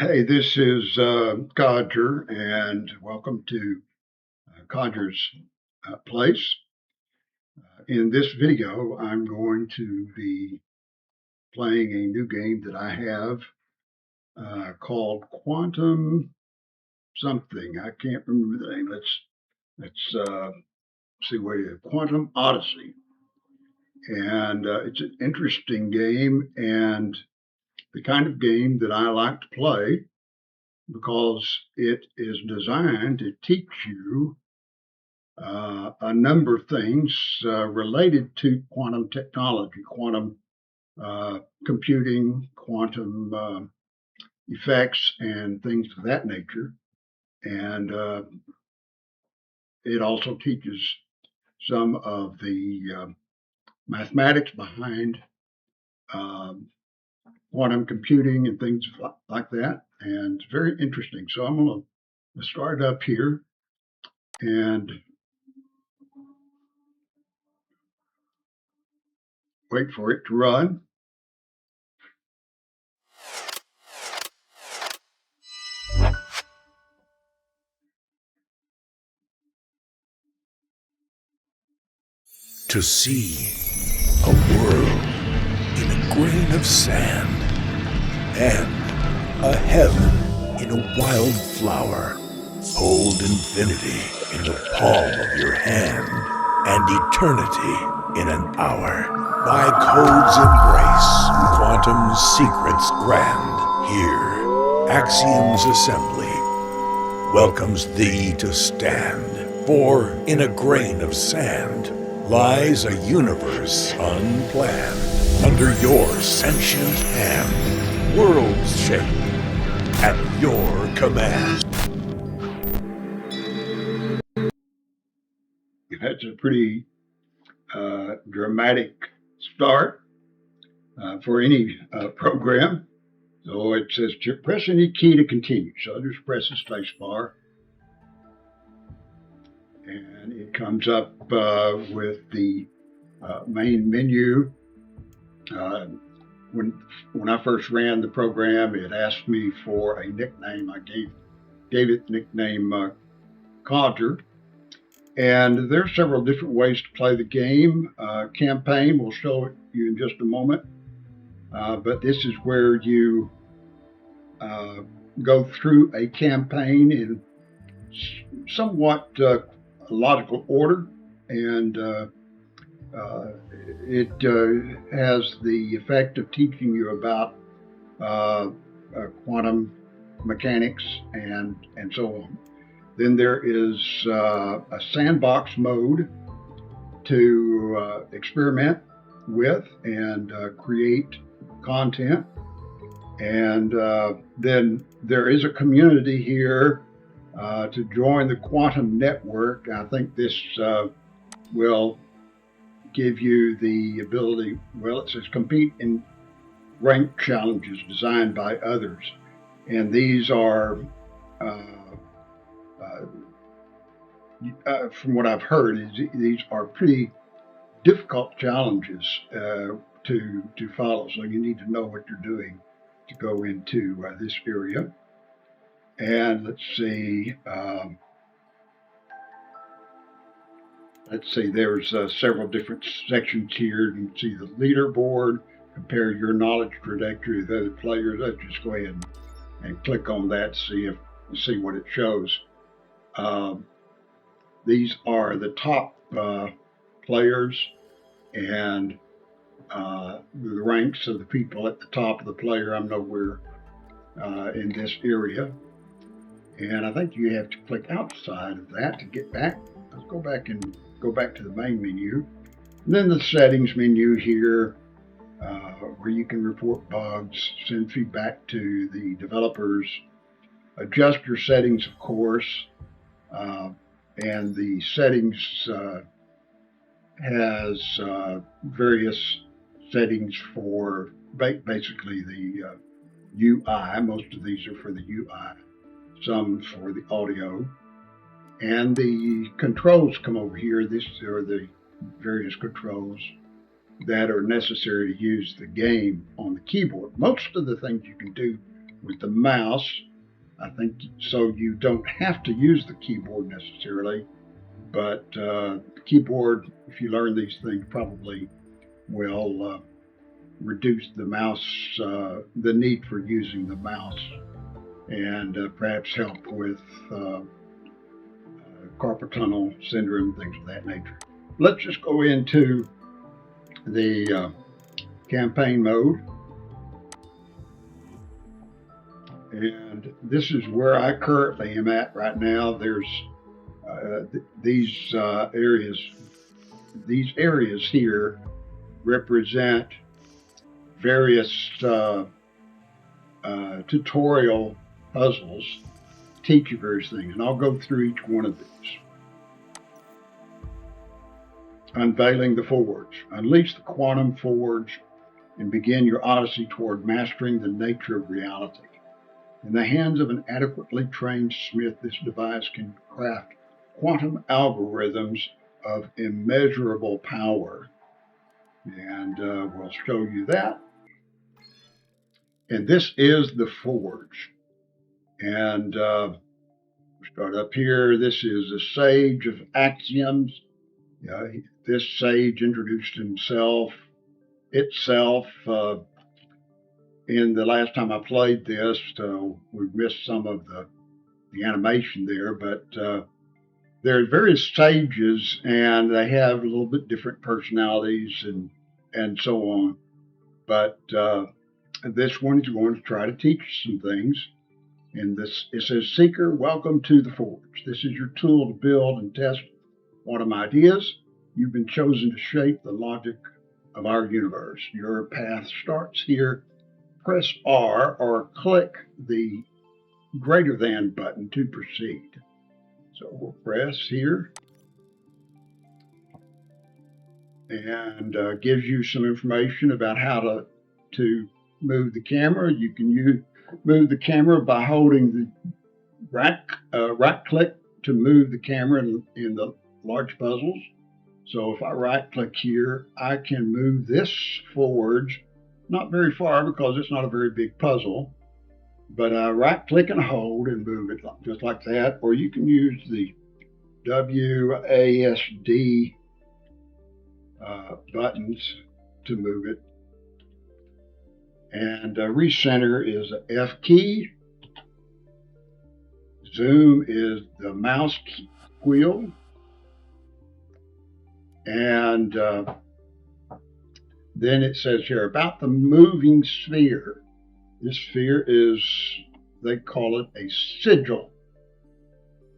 Hey, this is Codger, and welcome to Codger's Place. In this video, I'm going to be playing a new game that I have called Quantum something. I can't remember the name. Let's see what it is. Quantum Odyssey, and it's an interesting game and the kind of game that I like to play because it is designed to teach you a number of things related to quantum technology, quantum computing, quantum effects, and things of that nature. And it also teaches some of the mathematics behind um, quantum computing and things like that. And it's very interesting. So I'm going to start up here and wait for it to run. To see a world in a grain of sand and a heaven in a wild flower. Hold infinity in the palm of your hand and eternity in an hour. By codes embrace quantum secrets grand. Here, Axiom's assembly welcomes thee to stand. For in a grain of sand lies a universe unplanned. Under your sentient hand, worlds shape at your command. That's a pretty dramatic start for any program. So it says to press any key to continue. So I just press the space bar and it comes up with the main menu. When I first ran the program, it asked me for a nickname. I gave it the nickname Codger. And there are several different ways to play the game. Campaign, we'll show it you in just a moment. But this is where you go through a campaign in somewhat logical order, and it has the effect of teaching you about quantum mechanics and so on. Then there is a sandbox mode to experiment with and create content. And then there is a community here to join the quantum network. I think this will give you the ability, well, it says compete in ranked challenges designed by others. And these are, from what I've heard, these are pretty difficult challenges to follow. So you need to know what you're doing to go into this area. And let's see, there's several different sections here. You can see the leaderboard, compare your knowledge trajectory with other players. Let's just go ahead and click on that to see what it shows. These are the top players and the ranks of the people at the top of the player. I'm nowhere in this area. And I think you have to click outside of that to get back. Let's go back to the main menu. And then the settings menu here, where you can report bugs, send feedback to the developers, adjust your settings, of course. And the settings has various settings for basically the UI. Most of these are for the UI, some for the audio. And the controls come over here. These are the various controls that are necessary to use the game on the keyboard. Most of the things you can do with the mouse. I think so you don't have to use the keyboard necessarily, but the keyboard, if you learn these things, probably will reduce the mouse, the need for using the mouse, and perhaps help with carpal tunnel syndrome, things of that nature. Let's just go into the campaign mode. And this is where I currently am at right now. There's these areas. These areas here represent various tutorial puzzles, teach you various things, and I'll go through each one of these. Unveiling the Forge. Unleash the quantum forge and begin your odyssey toward mastering the nature of reality. In the hands of an adequately trained smith, this device can craft quantum algorithms of immeasurable power. And we'll show you that. And this is the Forge. And start up here. This is a sage of axioms. This sage introduced itself. In the last time I played this, we missed some of the animation there, but there are various sages, and they have a little bit different personalities and so on. But this one is going to try to teach some things. And this, it says, Seeker, welcome to the Forge. This is your tool to build and test quantum ideas. You've been chosen to shape the logic of our universe. Your path starts here. Press R or click the greater than button to proceed. So we'll press here, and gives you some information about how to move the camera. You can move the camera by holding the right click to move the camera in the large puzzles. So if I right click here, I can move this forge, not very far because it's not a very big puzzle, but right click and hold and move it just like that. Or you can use the WASD buttons to move it. And recenter is the F key. Zoom is the mouse wheel. And then it says here about the moving sphere. This sphere is, they call it a sigil.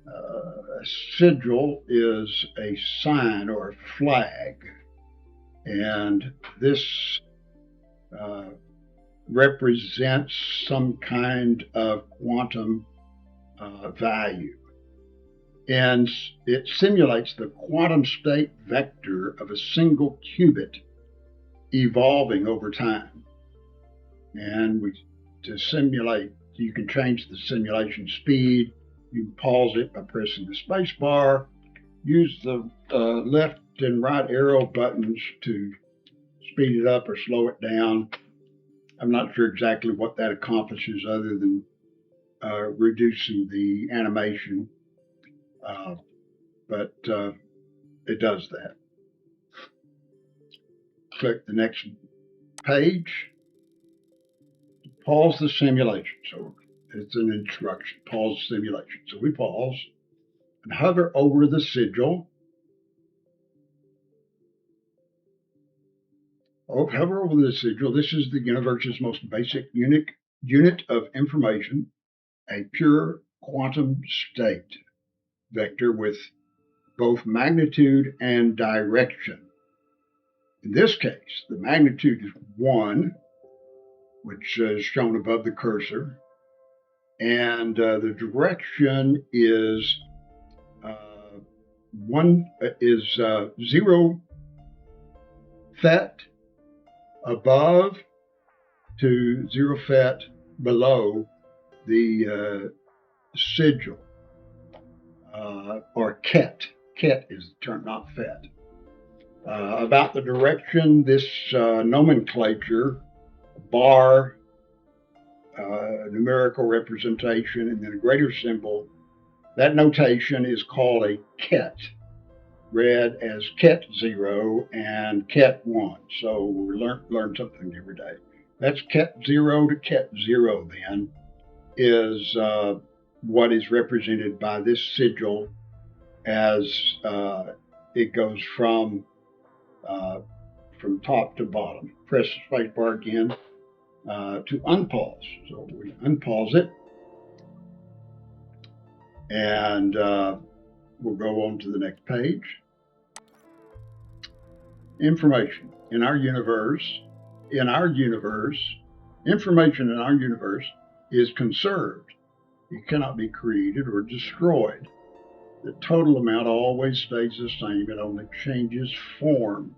A sigil is a sign or a flag. And this represents some kind of quantum value. And it simulates the quantum state vector of a single qubit evolving over time. And to simulate, you can change the simulation speed. You can pause it by pressing the space bar. Use the left and right arrow buttons to speed it up or slow it down. I'm not sure exactly what that accomplishes other than reducing the animation, but it does that. Click the next page. Pause the simulation. So it's an instruction, pause simulation. So we pause and hover over the sigil. Hover over the sigil. This is the universe's most basic unit of information, a pure quantum state vector with both magnitude and direction. In this case, the magnitude is 1, which is shown above the cursor, and the direction is 0 fet above to 0 fet below the sigil, or ket. Ket is the term, not fet. About the direction, this nomenclature, bar, numerical representation, and then a greater symbol. That notation is called a ket, read as ket 0 and ket 1. So we learn something every day. That's ket 0 to ket 0 then is what is represented by this sigil as it goes from top to bottom. Press the space bar again to unpause. So we unpause it, and we'll go on to the next page. Information in our universe. Information in our universe is conserved. It cannot be created or destroyed. The total amount always stays the same. It only changes form.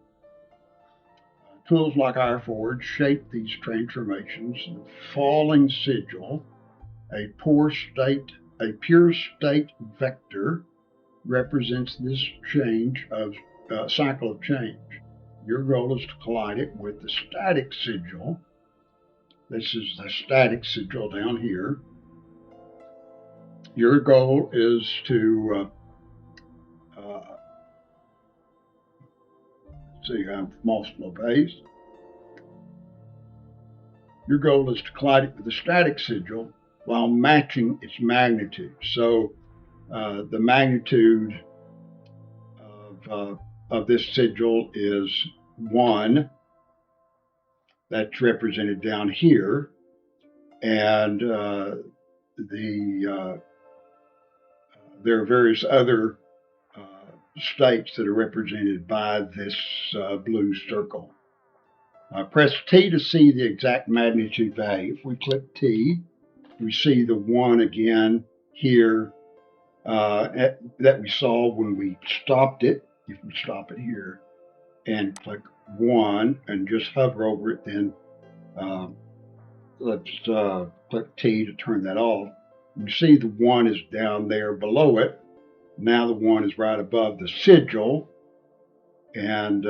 Tools like our Forge shape these transformations. The falling sigil, a pure state vector, represents this cycle of change. Your goal is to collide it with the static sigil. This is the static sigil down here. Your goal is to I'm multiple base. Your goal is to collide it with the static sigil while matching its magnitude. So the magnitude of this sigil is 1. That's represented down here. And there are various other states that are represented by this blue circle. Press T to see the exact magnitude value. If we click T, we see the 1 again here that we saw when we stopped it. If we stop it here and click 1 and just hover over it, then let's click T to turn that off. You see the 1 is down there below it. Now the 1 is right above the sigil, and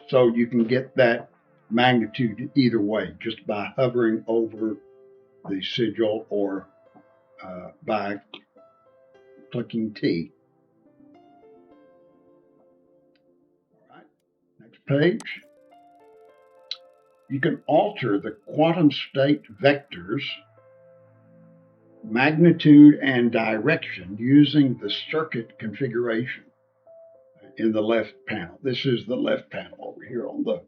so you can get that magnitude either way, just by hovering over the sigil or by clicking T. All right, next page. You can alter the quantum state vectors, magnitude, and direction using the circuit configuration in the left panel. This is the left panel over here on the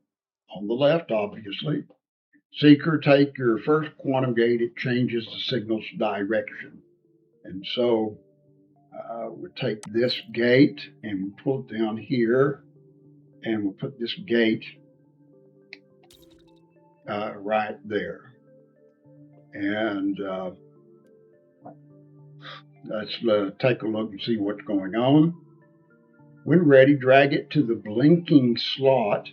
left, obviously. Seeker, take your first quantum gate, it changes the signal's direction. And so we'll take this gate and we'll pull it down here, and we'll put this gate right there. And let's take a look and see what's going on. When ready, drag it to the blinking slot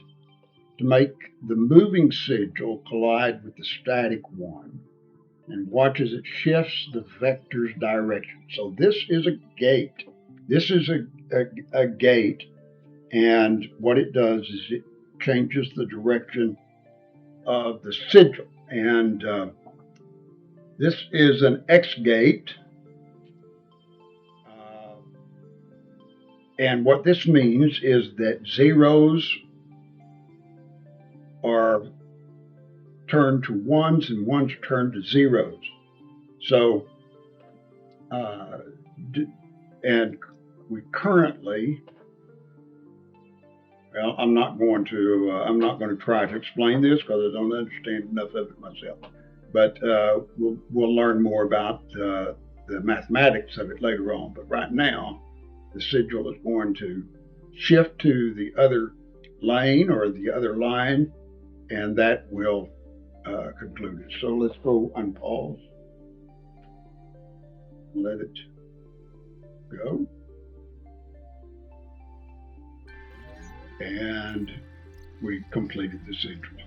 to make the moving sigil collide with the static one, and watch as it shifts the vector's direction. So this is a gate. This is a gate, and what it does is it changes the direction of the sigil. And this is an X gate. And what this means is that zeros are turned to ones and ones turned to zeros. So, and we currently, well, I'm not going to try to explain this because I don't understand enough of it myself. But we'll learn more about the mathematics of it later on. But right now, the sigil is going to shift to the other lane or the other line, and that will conclude it. So let's go unpause. Let it go. And we completed the sigil.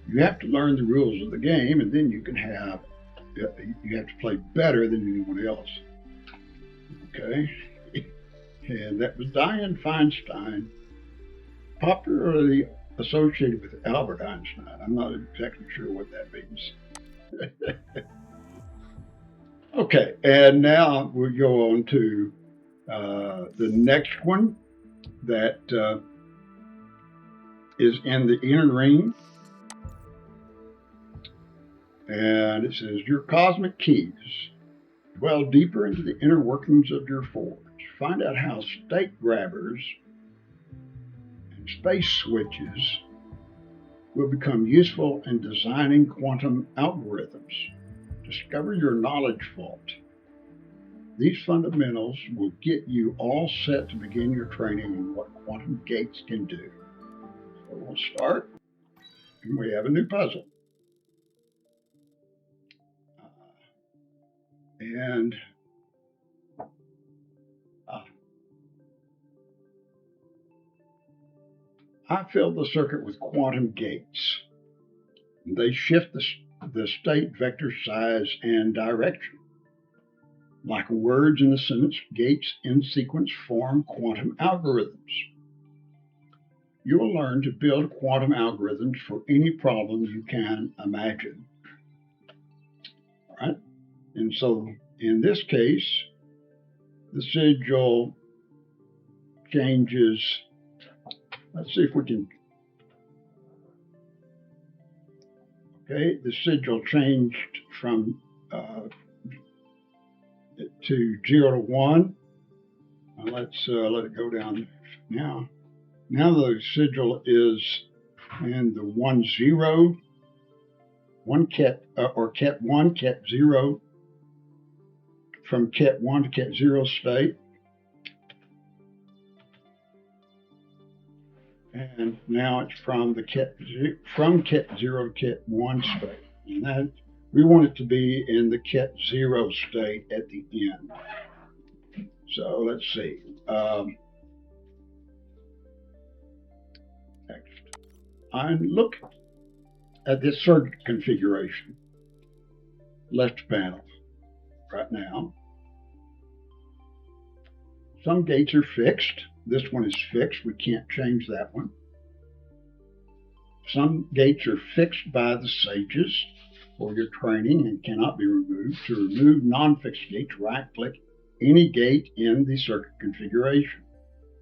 You have to learn the rules of the game, and then you have to play better than anyone else. Okay? And that was Dianne Feinstein, popularly associated with Albert Einstein. I'm not exactly sure what that means. Okay, and now we'll go on to the next one that is in the inner ring. And it says, your cosmic keys dwell deeper into the inner workings of your forge. Find out how stake grabbers and space switches will become useful in designing quantum algorithms. Discover your knowledge vault. These fundamentals will get you all set to begin your training on what quantum gates can do. So we'll start, and we have a new puzzle. And I filled the circuit with quantum gates. They shift the state vector size and direction. Like words in a sentence, gates in sequence form quantum algorithms. You will learn to build quantum algorithms for any problem you can imagine. All right? And so in this case, the sigil changes. Let's see if we can. Okay, the sigil changed from to 0 to 1. Let's let it go down now. Now the sigil is in the 1 0, 1 ket or ket 1, ket 0, from ket 1 to ket 0 state. And now it's from the ket 0 to ket 1 state. And that we want it to be in the ket 0 state at the end. So let's see. Next, I look at this circuit configuration, left panel, right now. Some gates are fixed. This one is fixed. We can't change that one. Some gates are fixed by the sages for your training and cannot be removed. To remove non-fixed gates, right-click any gate in the circuit configuration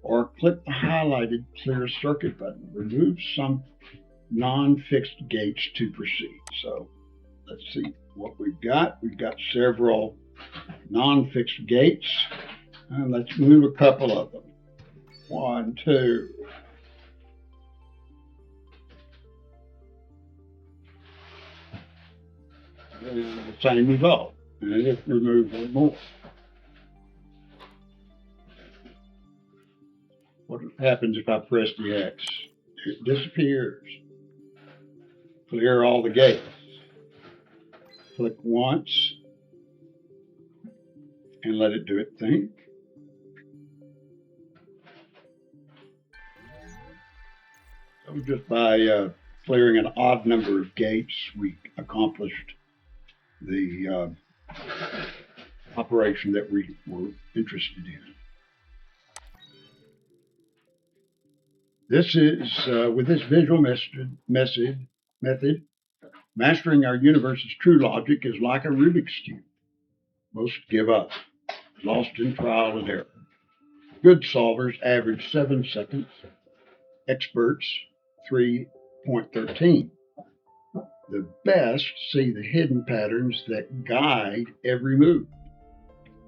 or click the highlighted clear circuit button. Remove some non-fixed gates to proceed. So let's see what we've got. We've got several non-fixed gates. And let's move a couple of them. 1, 2. And the same result. And just remove one more. What happens if I press the X? It disappears. Clear all the gates. Click once and let it do its thing. So just by clearing an odd number of gates, we accomplished the operation that we were interested in. This is, with this visual method, mastering our universe's true logic is like a Rubik's Cube. Most give up, lost in trial and error. Good solvers average 7 seconds, experts 3.13. The best see the hidden patterns that guide every move.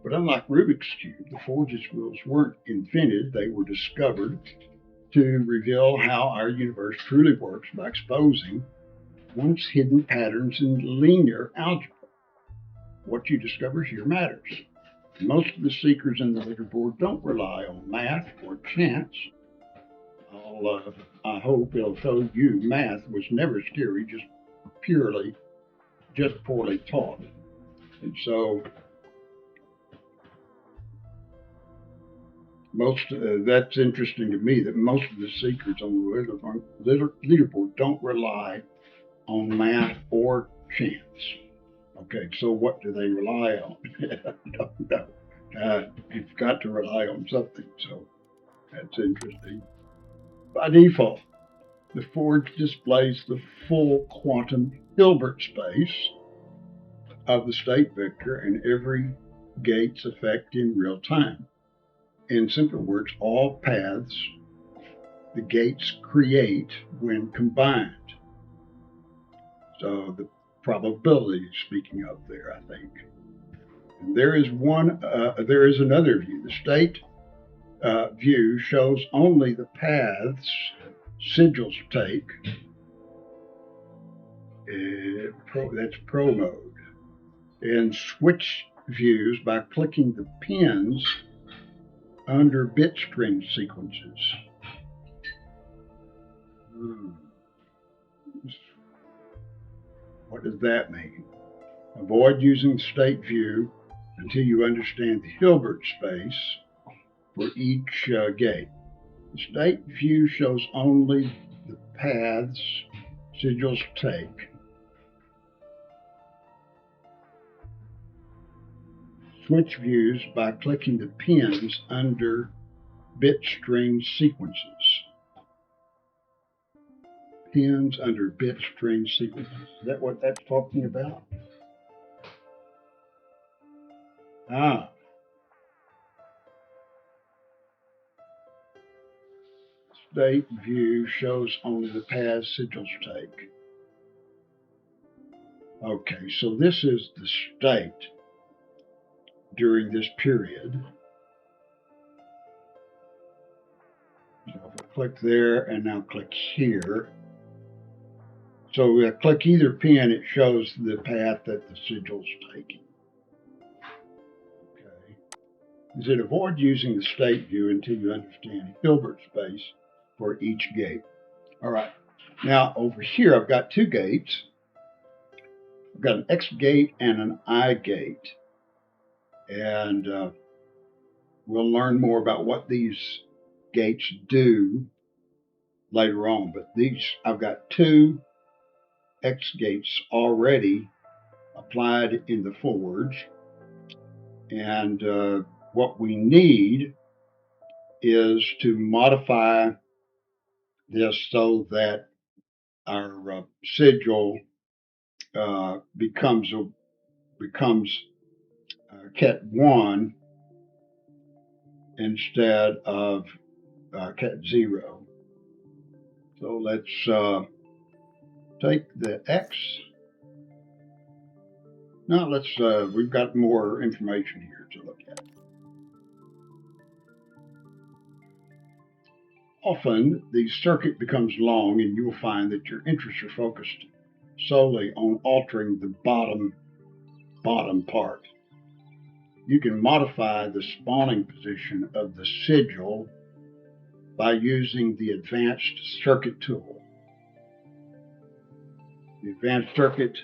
But unlike Rubik's Cube, the Forge's rules weren't invented, they were discovered to reveal how our universe truly works by exposing once hidden patterns in linear algebra. What you discover here matters. Most of the seekers in the leaderboard don't rely on math or chance. I hope it'll show you math was never scary, just poorly taught. And so that's interesting to me that most of the seekers on the leaderboard don't rely on math or chance. Okay, so what do they rely on? I don't know. You've got to rely on something, so that's interesting. By default, The forge displays the full quantum Hilbert space of the state vector and every gate's effect in real time. In simple words, all paths the gates create when combined. So the probability speaking of there, I think. And there is another view. The state view shows only the paths sigils take. That's pro mode. And switch views by clicking the pins under bit string sequences. What does that mean? Avoid using state view until you understand the Hilbert space for each gate. The state view shows only the paths sigils take. Switch views by clicking the pins under bit string sequences. Pins under bit string sequences. Is that what that's talking about? State view shows only the paths sigils take. Okay, so this is the state during this period. So if I click there and now click here, so if I click either pin, it shows the path that the sigil's taking. Okay. Is it avoid using the state view until you understand Hilbert space for each gate? All right. Now over here, I've got two gates. I've got an X gate and an I gate. And we'll learn more about what these gates do later on. But I've got two X gates already applied in the forge. And what we need is to modify this so that our sigil becomes ket 1 instead of ket 0. So let's take the X. Now we've got more information here to look at. Often the circuit becomes long and you'll find that your interests are focused solely on altering the bottom part. You can modify the spawning position of the sigil by using the Advanced Circuit tool. The Advanced Circuit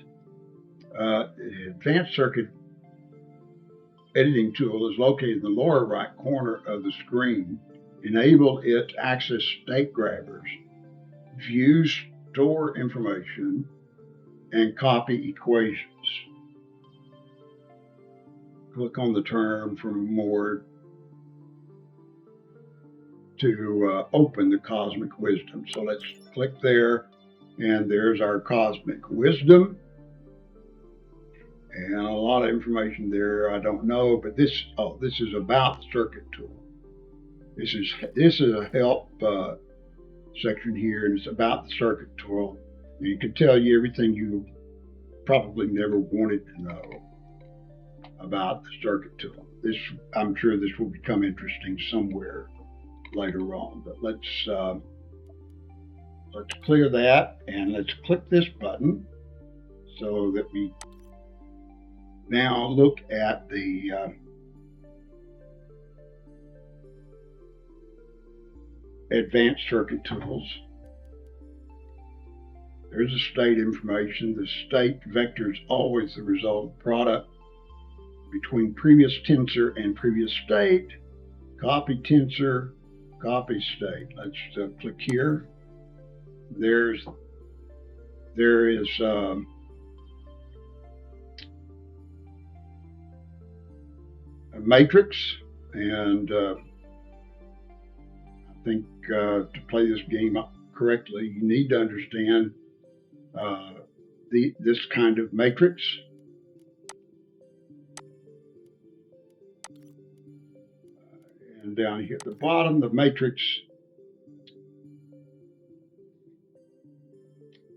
editing tool is located in the lower right corner of the screen. Enable it to access state grabbers, view store information, and copy equations. Click on the term for more to open the Cosmic Wisdom. So let's click there, and there's our Cosmic Wisdom. And a lot of information there I don't know, but this is about the circuit tool. This is a help section here, and it's about the circuit tool. And it can tell you everything you probably never wanted to know about the circuit tool. I'm sure this will become interesting somewhere later on. But let's clear that, and let's click this button so that we now look at the Advanced Circuit tools. There's the state information. The state vector is always the result of product between previous tensor and previous state. Copy tensor, copy state. Let's click here. There is a matrix, and I think to play this game correctly, you need to understand this kind of matrix. And down here at the bottom, the matrix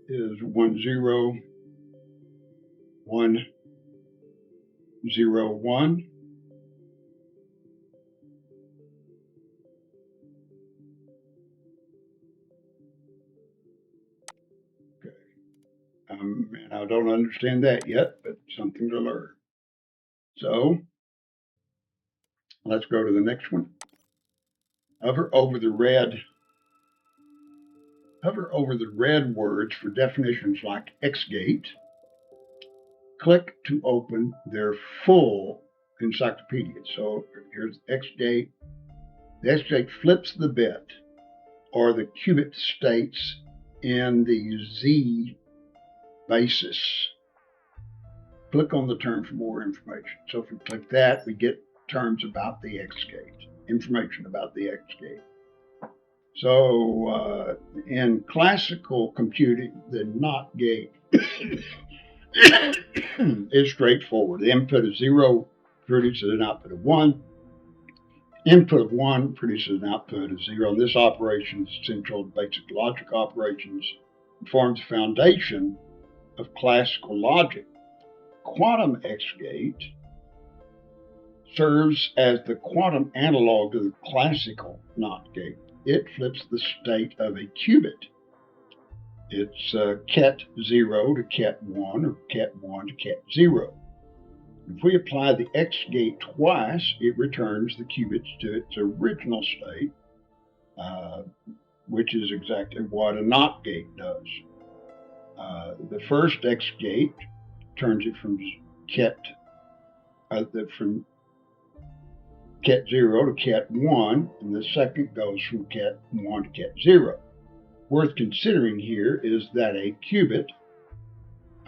is 1, 0, 1, 0, 1. Okay. And I don't understand that yet, but something to learn. So let's go to the next one. Hover over the red words for definitions like Xgate. Click to open their full encyclopedia. So here's Xgate. The Xgate flips the bit or the qubit states in the Z basis. Click on the term for more information. So if we click that, we get terms about the Xgate, information about the Xgate. So in classical computing, the NOT gate is straightforward. The input of 0 produces an output of 1. Input of 1 produces an output of 0. This operation is central to basic logic operations and forms the foundation of classical logic. Quantum Xgate serves as the quantum analog to the classical NOT gate. It flips the state of a qubit. It's ket 0 to ket 1 or ket 1 to ket 0. If we apply the X gate twice, it returns the qubits to its original state, which is exactly what a NOT gate does. The first X gate turns it from ket 0 to ket 1, and the second goes from ket 1 to ket 0. Worth considering here is that a qubit,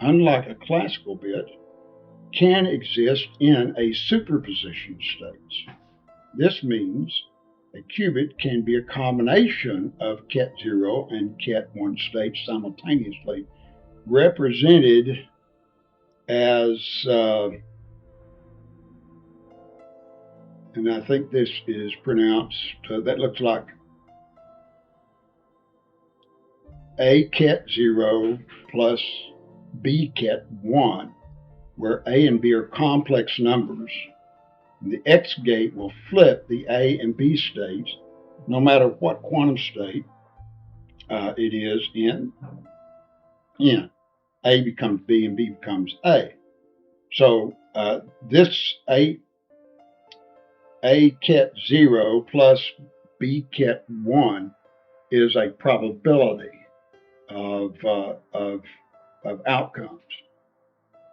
unlike a classical bit, can exist in a superposition state. This means a qubit can be a combination of ket 0 and ket 1 states simultaneously, represented as, and I think this is pronounced, that looks like A ket 0 plus B ket 1, where A and B are complex numbers. The X gate will flip the A and B states, no matter what quantum state it is in. A becomes B and B becomes A. So this A ket 0 plus B ket 1 is a probability of outcomes,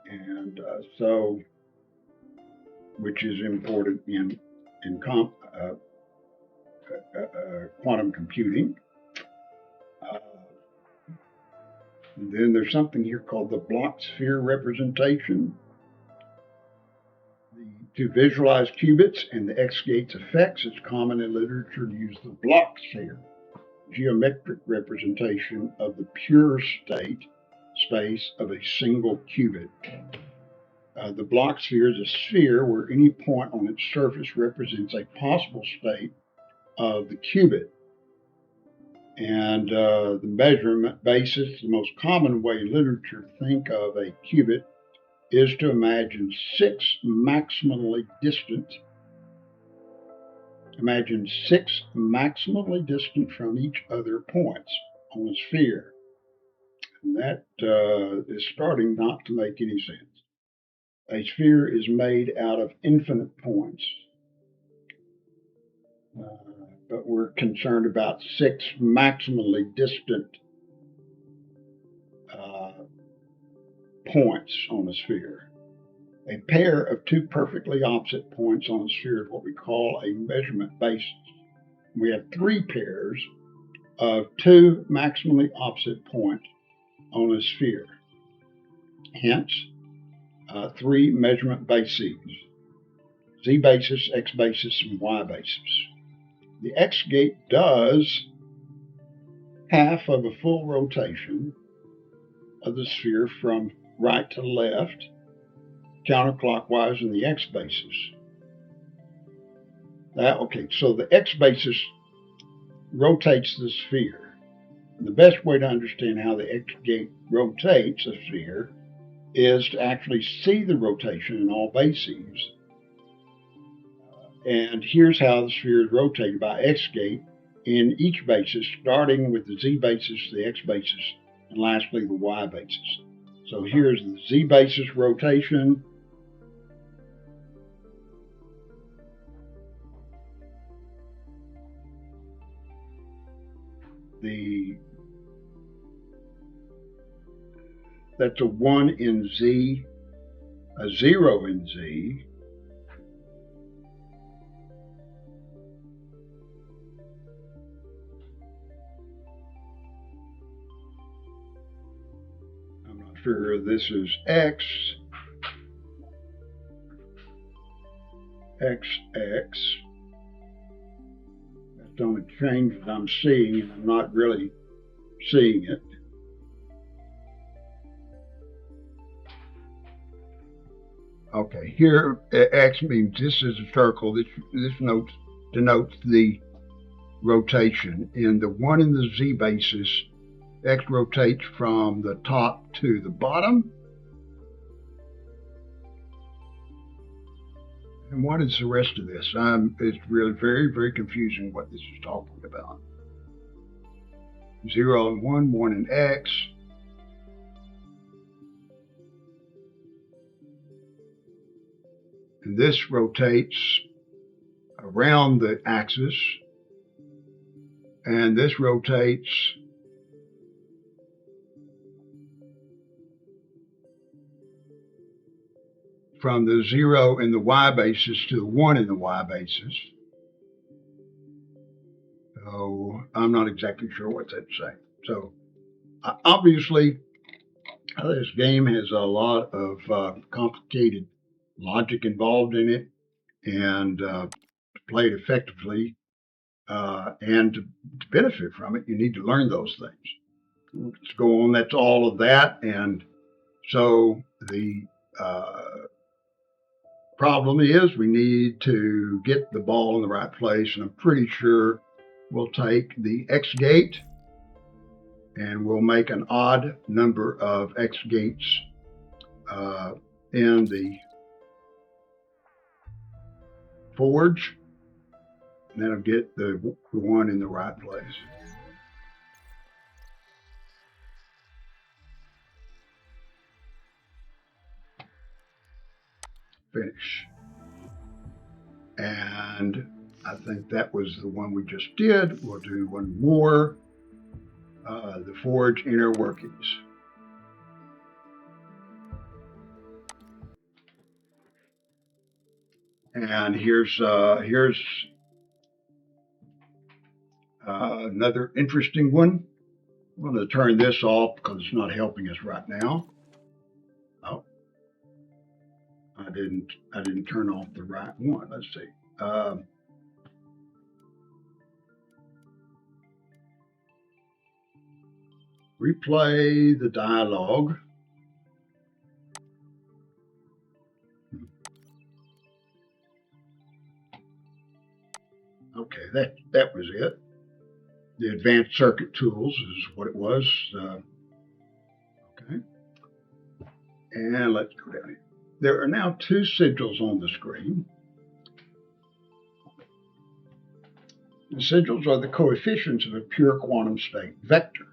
and so which is important in quantum computing. And then there's something here called the block sphere representation. To visualize qubits and the X-gate's effects, it's common in literature to use the block sphere, geometric representation of the pure state space of a single qubit. The block sphere is a sphere where any point on its surface represents a possible state of the qubit. And the measurement basis, the most common way literature to think of a qubit is to imagine six maximally distant from each other points on a sphere. And that is starting not to make any sense. A sphere is made out of infinite points. But we're concerned about six maximally distant points on a sphere. A pair of two perfectly opposite points on a sphere is what we call a measurement basis. We have three pairs of two maximally opposite points on a sphere. Hence, three measurement bases: Z basis, X basis, and Y basis. The X gate does half of a full rotation of the sphere from right to left, counterclockwise in the x basis. Okay, so the x basis rotates the sphere. The best way to understand how the x gate rotates a sphere is to actually see the rotation in all bases. And here's how the sphere is rotated by x gate in each basis, starting with the z basis, the x basis, and lastly the y basis. So here's the z basis rotation. That's a 1 in z, a 0 in z, I'm not sure this is x, x. That's the only change that I'm seeing, and I'm not really seeing it. Okay, here x means this is a circle. This denotes the rotation. In the 1 in the z basis, x rotates from the top to the bottom. And what is the rest of this? It's really very, very confusing what this is talking about. 0 and 1, 1 and x. And this rotates around the axis. And this rotates from the 0 in the y basis to the 1 in the y basis. So I'm not exactly sure what that's saying. So obviously, this game has a lot of complicated logic involved in it, and to play it effectively and to benefit from it, you need to learn those things. Let's go on. That's all of that. And so the problem is we need to get the ball in the right place, and I'm pretty sure we'll take the X gate and we'll make an odd number of X gates in the forge, and that'll get the one in the right place. Finish. And I think that was the one we just did. We'll do one more, the forge inner workings. And here's another interesting one. I'm going to turn this off because it's not helping us right now. Oh, I didn't turn off the right one. Let's see. Replay the dialogue. Okay, that was it. The advanced circuit tools is what it was. Okay. And let's go down here. There are now two sigils on the screen. The sigils are the coefficients of a pure quantum state vector.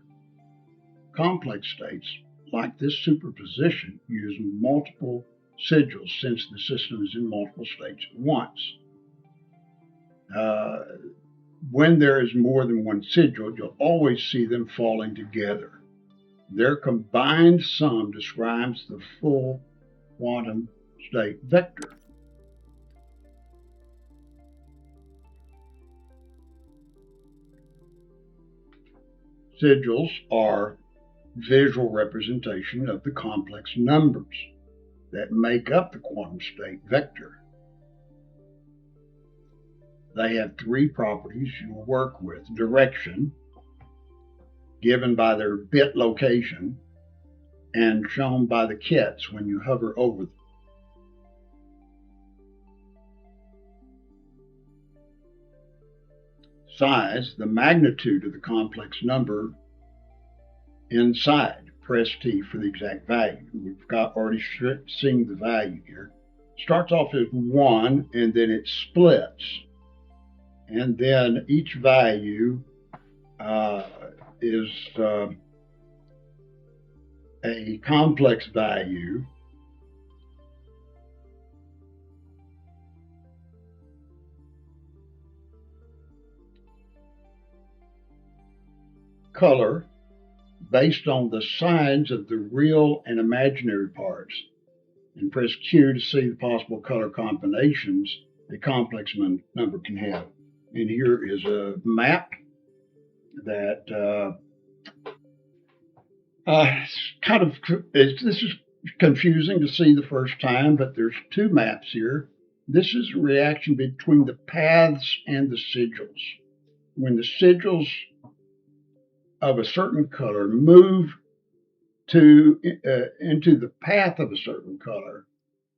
Complex states, like this superposition, use multiple sigils since the system is in multiple states at once. When there is more than one sigil, you'll always see them falling together. Their combined sum describes the full quantum state vector. Sigils are visual representation of the complex numbers that make up the quantum state vector. They have three properties you'll work with: direction, given by their bit location and shown by the kits when you hover over them. Size, the magnitude of the complex number inside. Press T for the exact value. We've already seen the value here. Starts off as 1 and then it splits. And then each value is a complex value color based on the signs of the real and imaginary parts. And press Q to see the possible color combinations a complex number can have. And here is a map that this is confusing to see the first time, but there's two maps here. This is a reaction between the paths and the sigils. When the sigils of a certain color move into the path of a certain color,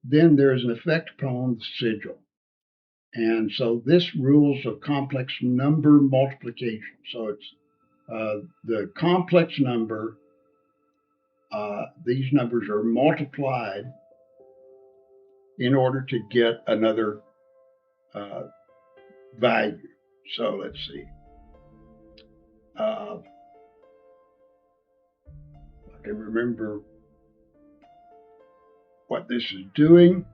then there's an effect upon the sigil. And so this rules of complex number multiplication. So it's the complex number, these numbers are multiplied in order to get another value. So let's see. I can remember what this is doing.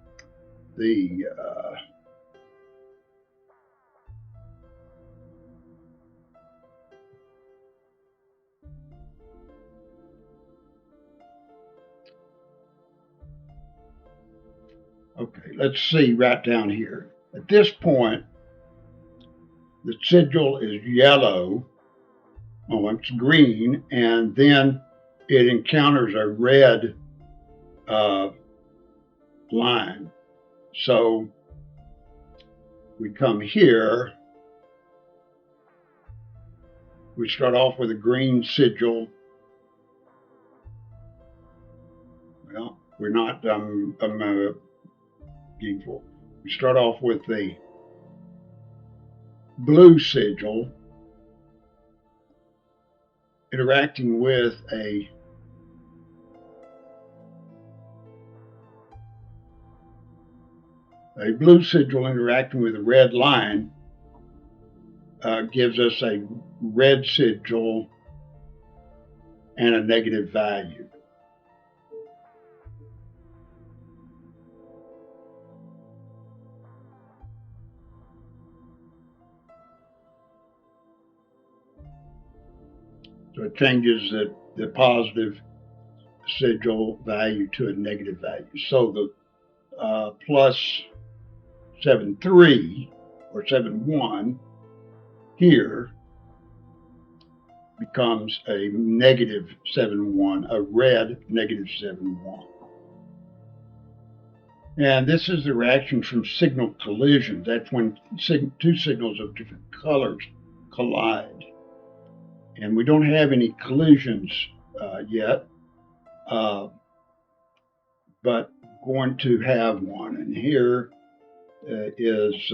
Okay, let's see right down here. At this point, the sigil is yellow. Oh, it's green, and then it encounters a red line. So we come here. We start off with a green sigil. Well, we're not evil. We start off with the blue sigil interacting with a blue sigil interacting with a red line gives us a red sigil and a negative value. So it changes the positive sigil value to a negative value. So the plus 7.3 or 7.1 here becomes a negative 7.1, a red negative 7.1. And this is the reaction from signal collision. That's when two signals of different colors collide. And we don't have any collisions yet, but going to have one. And here is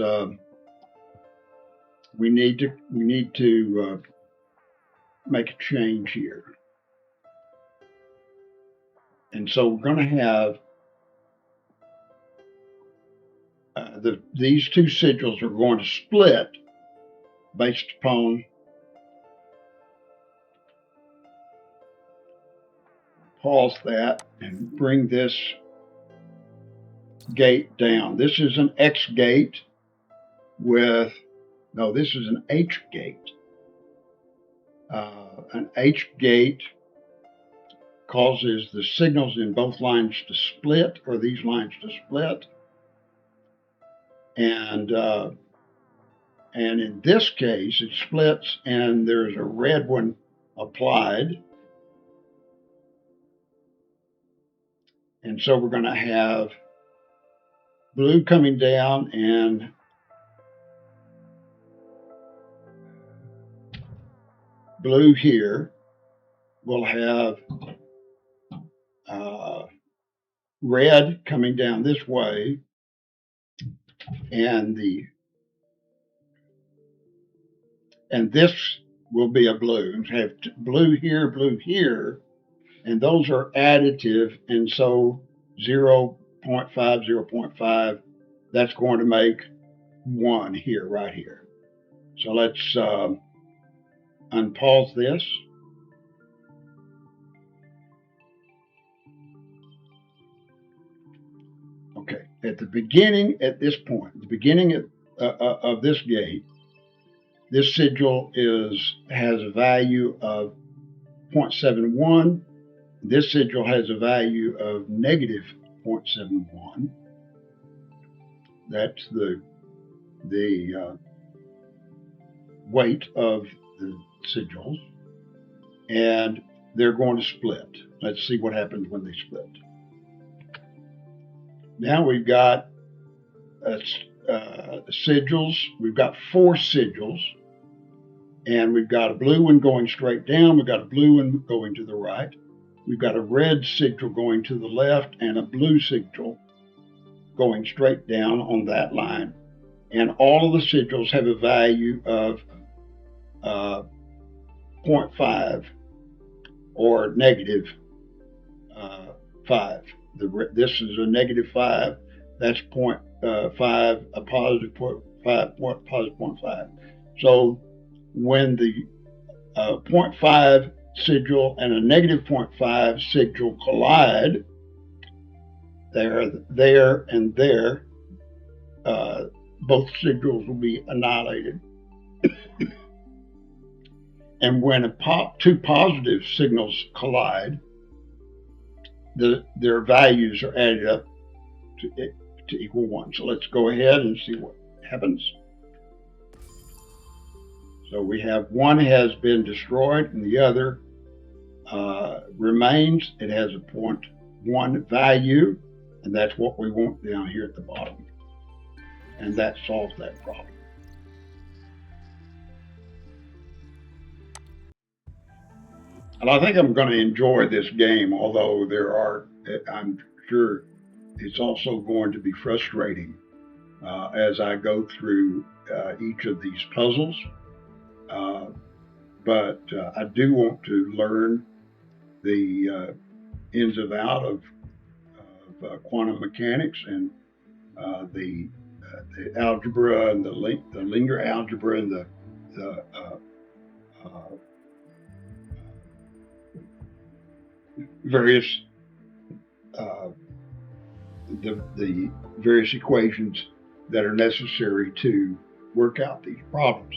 we need to make a change here. And so we're going to have these two sigils are going to split based upon pause that and bring this gate down. This is an X gate with, no, this is an H gate. An H gate causes the signals in both lines to split, or these lines to split. And in this case, it splits and there's a red one applied. And so we're going to have blue coming down and blue here. will have red coming down this way, and this will be a blue, and have blue here, and those are additive, and so 0.5, 0.5, that's going to make 1 here, right here. So let's unpause this. Okay, at the beginning, at this point, the beginning of this gate, this sigil has a value of 0.71. This sigil has a value of negative 0.71. That's the weight of the sigils, and they're going to split. Let's see what happens when they split. Now we've got sigils. We've got 4 sigils, and we've got a blue one going straight down. We've got a blue one going to the right. We've got a red sigil going to the left and a blue sigil going straight down on that line. And all of the sigils have a value of 0.5 or negative 5. This is a negative 5. That's 0.5, a positive 0.5, positive 0.5. So when the 0.5 sigil and a negative 0.5 sigil collide, there, and there, both sigils will be annihilated. And when two positive signals collide, their values are added up to equal 1. So let's go ahead and see what happens. So we have one has been destroyed and the other remains. It has a 0.1 value, and that's what we want down here at the bottom. And that solves that problem. And I think I'm going to enjoy this game, although I'm sure it's also going to be frustrating as I go through each of these puzzles. But I do want to learn the ins and outs of quantum mechanics and the algebra and the linear algebra and the various the various equations that are necessary to work out these problems.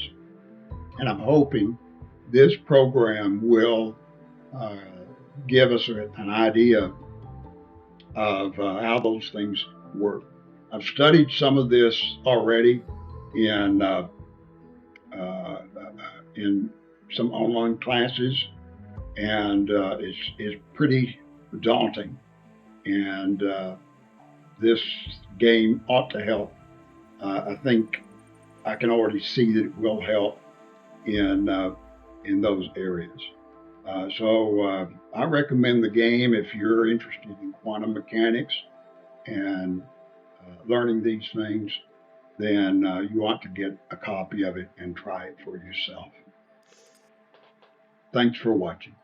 And I'm hoping this program will give us an idea of how those things work. I've studied some of this already in some online classes, and it's pretty daunting. And this game ought to help. I think I can already see that it will help in those areas. So I recommend the game if you're interested in quantum mechanics and learning these things. Then you ought to get a copy of it and try it for yourself. Thanks for watching.